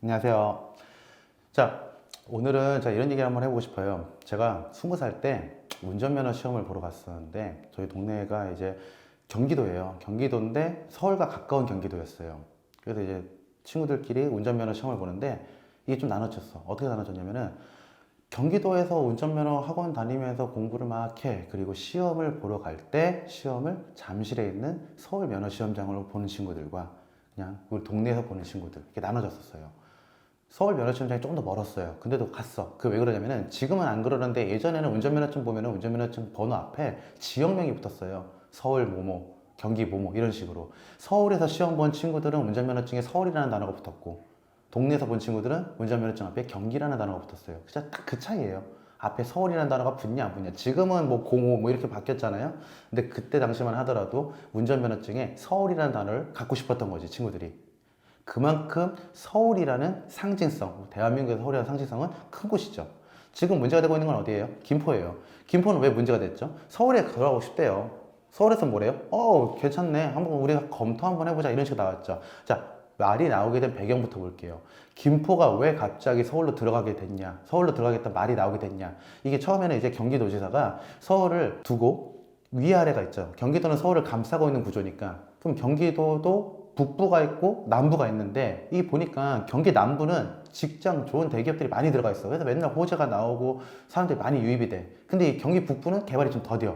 안녕하세요. 자, 오늘은 제가 이런 얘기 한번 해보고 싶어요. 제가 20살 때 운전면허 시험을 보러 갔었는데, 저희 동네가 이제 경기도예요. 경기도인데 서울과 가까운 경기도였어요. 그래서 이제 친구들끼리 운전면허 시험을 보는데, 이게 좀 나눠졌어. 어떻게 나눠졌냐면은, 경기도에서 운전면허 학원 다니면서 공부를 막 해. 그리고 시험을 보러 갈 때 시험을 잠실에 있는 서울 면허 시험장으로 보는 친구들과 그냥 우리 동네에서 보는 친구들, 이렇게 나눠졌었어요. 서울 면허시험장이 조금 더 멀었어요. 근데도 갔어. 그 왜 그러냐면은 지금은 안 그러는데, 예전에는 운전면허증 보면은 운전면허증 번호 앞에 지역명이 붙었어요. 서울 뭐뭐, 경기 뭐뭐 이런 식으로. 서울에서 시험 본 친구들은 운전면허증에 서울이라는 단어가 붙었고, 동네에서 본 친구들은 운전면허증 앞에 경기라는 단어가 붙었어요. 진짜 딱 그 차이예요. 앞에 서울이라는 단어가 붙냐 안 붙냐. 지금은 뭐 05 뭐 이렇게 바뀌었잖아요. 근데 그때 당시만 하더라도 운전면허증에 서울이라는 단어를 갖고 싶었던 거지, 친구들이. 그만큼 서울이라는 상징성, 대한민국의 서울이라는 상징성은 큰 곳이죠. 지금 문제가 되고 있는 건 어디예요? 김포예요. 김포는 왜 문제가 됐죠? 서울에 들어가고 싶대요. 서울에서 뭐래요? 괜찮네. 한번 우리가 검토 한번 해보자. 이런 식으로 나왔죠. 자, 말이 나오게 된 배경부터 볼게요. 김포가 왜 갑자기 서울로 들어가게 됐냐? 서울로 들어가겠다 말이 나오게 됐냐? 이게 처음에는 이제 경기도지사가 서울을 두고 위아래가 있죠. 경기도는 서울을 감싸고 있는 구조니까. 그럼 경기도도 북부가 있고 남부가 있는데, 이 보니까 경기 남부는 직장 좋은 대기업들이 많이 들어가 있어. 그래서 맨날 호재가 나오고 사람들이 많이 유입이 돼. 근데 이 경기 북부는 개발이 좀 더뎌.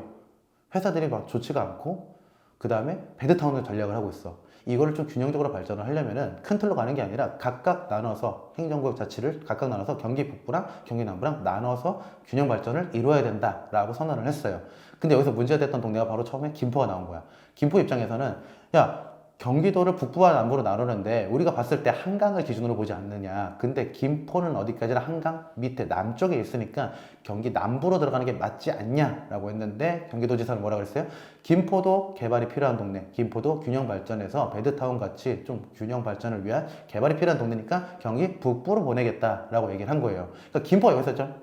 회사들이 막 좋지가 않고, 그 다음에 베드타운을 전략을 하고 있어. 이거를 좀 균형적으로 발전을 하려면은 큰 틀로 가는 게 아니라 각각 나눠서, 행정구역 자치를 각각 나눠서 경기 북부랑 경기 남부랑 나눠서 균형 발전을 이루어야 된다라고 선언을 했어요. 근데 여기서 문제가 됐던 동네가 바로 처음에 김포가 나온 거야. 김포 입장에서는, 야, 경기도를 북부와 남부로 나누는데 우리가 봤을 때 한강을 기준으로 보지 않느냐. 근데 김포는 어디까지나 한강 밑에 남쪽에 있으니까 경기 남부로 들어가는 게 맞지 않냐라고 했는데, 경기도지사는 뭐라 그랬어요? 김포도 개발이 필요한 동네, 김포도 균형 발전해서 베드타운 같이 좀 균형 발전을 위한 개발이 필요한 동네니까 경기 북부로 보내겠다라고 얘기를 한 거예요. 그러니까 김포가 여기서 좀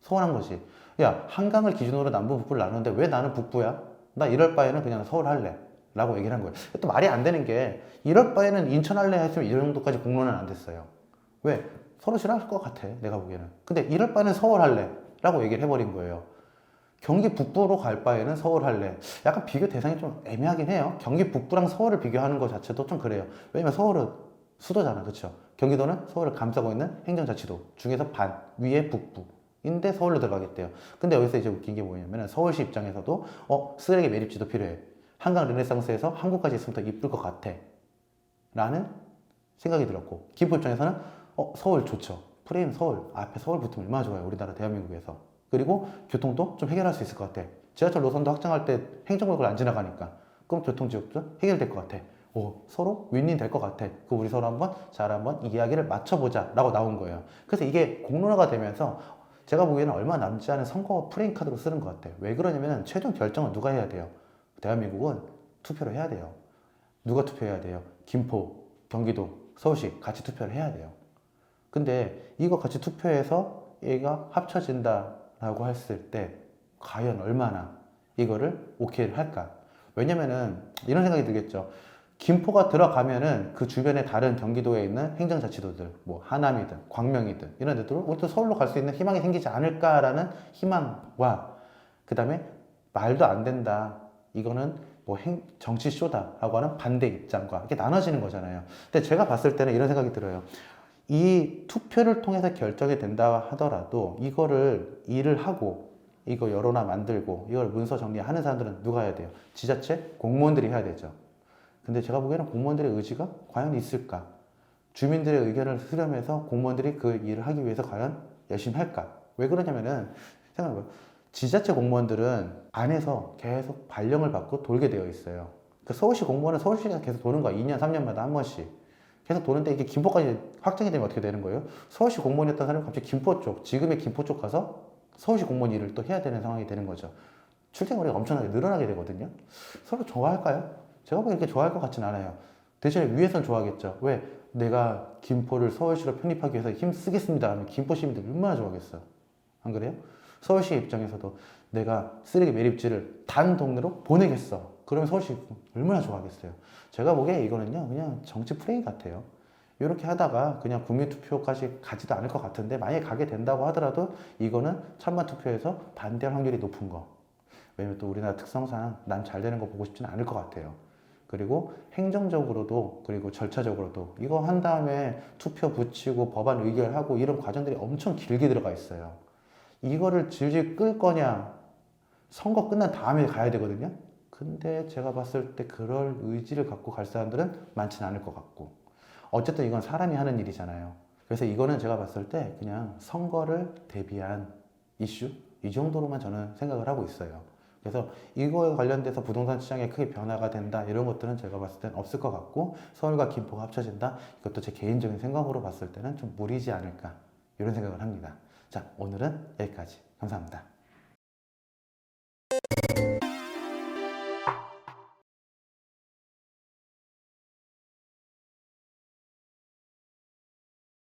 서운한 거지. 야, 한강을 기준으로 남부 북부를 나누는데 왜 나는 북부야? 나 이럴 바에는 그냥 서울 할래 라고 얘기를 한 거예요. 또 말이 안 되는 게, 이럴 바에는 인천 할래 했으면 이 정도까지 공론은 안 됐어요. 왜? 서로 싫어할 것 같아, 내가 보기에는. 근데 이럴 바에는 서울 할래 라고 얘기를 해버린 거예요. 경기 북부로 갈 바에는 서울 할래. 약간 비교 대상이 좀 애매하긴 해요. 경기 북부랑 서울을 비교하는 것 자체도 좀 그래요. 왜냐면 서울은 수도잖아, 그쵸? 경기도는 서울을 감싸고 있는 행정자치도 중에서 반, 위에 북부인데 서울로 들어가겠대요. 근데 여기서 이제 웃긴 게 뭐냐면, 서울시 입장에서도 쓰레기 매립지도 필요해. 한강 르네상스에서 한국까지 있으면 더 이쁠 것 같아 라는 생각이 들었고, 김포 입장에서는 서울 좋죠. 프레임 서울, 앞에 서울 붙으면 얼마나 좋아요, 우리나라 대한민국에서. 그리고 교통도 좀 해결할 수 있을 것 같아. 지하철 노선도 확장할 때 행정구역을 안 지나가니까 그럼 교통지역도 해결될 것 같아. 서로 윈윈 될 것 같아. 그 우리 서로 한번 이야기를 맞춰보자 라고 나온 거예요. 그래서 이게 공론화가 되면서 제가 보기에는 얼마 남지 않은 선거 프레임 카드로 쓰는 것 같아요. 왜 그러냐면, 최종 결정은 누가 해야 돼요? 대한민국은 투표를 해야 돼요. 누가 투표해야 돼요? 김포, 경기도, 서울시 같이 투표를 해야 돼요. 근데 이거 같이 투표해서 얘가 합쳐진다라고 했을 때 과연 얼마나 이거를 오케이를 할까? 왜냐면은 이런 생각이 들겠죠. 김포가 들어가면은 그 주변에 다른 경기도에 있는 행정자치도들, 뭐 하남이든 광명이든 이런 데들은 우리 또 서울로 갈 수 있는 희망이 생기지 않을까라는 희망과, 그 다음에 말도 안 된다, 이거는 뭐 정치 쇼다라고 하는 반대 입장과 이렇게 나눠지는 거잖아요. 근데 제가 봤을 때는 이런 생각이 들어요. 이 투표를 통해서 결정이 된다 하더라도 이거를 일을 하고, 이거 여론화 만들고 이걸 문서 정리하는 사람들은 누가 해야 돼요? 지자체 공무원들이 해야 되죠. 근데 제가 보기에는 공무원들의 의지가 과연 있을까? 주민들의 의견을 수렴해서 공무원들이 그 일을 하기 위해서 과연 열심히 할까? 왜 그러냐면은, 생각해봐요. 지자체 공무원들은 안에서 계속 발령을 받고 돌게 되어 있어요. 그 서울시 공무원은 서울시에서 계속 도는 거야. 2년, 3년마다 한 번씩. 계속 도는데, 이게 김포까지 확정이 되면 어떻게 되는 거예요? 서울시 공무원이었던 사람이 갑자기 김포 쪽, 지금의 김포 쪽 가서 서울시 공무원 일을 또 해야 되는 상황이 되는 거죠. 출퇴근거리가 엄청나게 늘어나게 되거든요. 서로 좋아할까요? 제가 보기엔 이렇게 좋아할 것 같진 않아요. 대신에 위에선 좋아하겠죠. 왜? 내가 김포를 서울시로 편입하기 위해서 힘쓰겠습니다 하면 김포 시민들 얼마나 좋아하겠어요. 안 그래요? 서울시 입장에서도 내가 쓰레기 매립지를 단 동네로 보내겠어. 그러면 서울시 얼마나 좋아하겠어요. 제가 보기에 이거는요, 그냥 정치 플레이 같아요. 이렇게 하다가 그냥 국민투표까지 가지도 않을 것 같은데, 만약에 가게 된다고 하더라도 이거는 찬반 투표에서 반대할 확률이 높은 거. 왜냐면 또 우리나라 특성상 남 잘 되는 거 보고 싶지는 않을 것 같아요. 그리고 행정적으로도, 그리고 절차적으로도 이거 한 다음에 투표 붙이고 법안 의결하고 이런 과정들이 엄청 길게 들어가 있어요. 이거를 질질 끌 거냐, 선거 끝난 다음에 가야 되거든요. 근데 제가 봤을 때 그럴 의지를 갖고 갈 사람들은 많지는 않을 것 같고, 어쨌든 이건 사람이 하는 일이잖아요. 그래서 이거는 제가 봤을 때 그냥 선거를 대비한 이슈, 이 정도로만 저는 생각을 하고 있어요. 그래서 이거에 관련돼서 부동산 시장에 크게 변화가 된다, 이런 것들은 제가 봤을 땐 없을 것 같고, 서울과 김포가 합쳐진다, 이것도 제 개인적인 생각으로 봤을 때는 좀 무리지 않을까, 이런 생각을 합니다. 자, 오늘은 여기까지. 감사합니다.